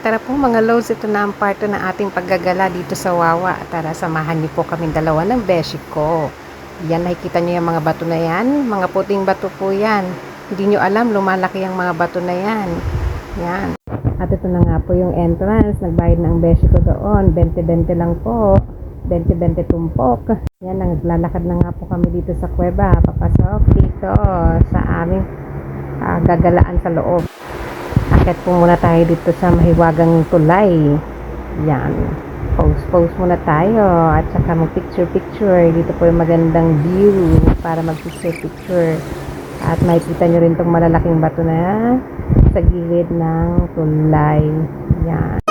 tara po mga loads, ito na ang part ng ating paggagala dito sa Wawa. Tara, samahan niyo po kaming dalawa ng beshi ko. Yan, nakikita niyo yung mga bato na yan. Mga puting bato po yan. Hindi niyo alam, lumalaki ang mga bato na yan. Yan. At ito na nga po yung entrance. Nagbayad na ang beshi ko doon. 20-20 lang po. 20-20 tumpok. Yan, naglalakad na nga po kami dito sa kuweba. Papasok dito sa aming gagalaan sa loob. Akit po muna tayo dito sa mahiwagang tulay. Yan. Pose muna tayo. At saka mag-picture. Dito po yung magandang view para mag-picture. At makikita nyo rin itong malalaking bato na sa gilid ng tulay. Yan.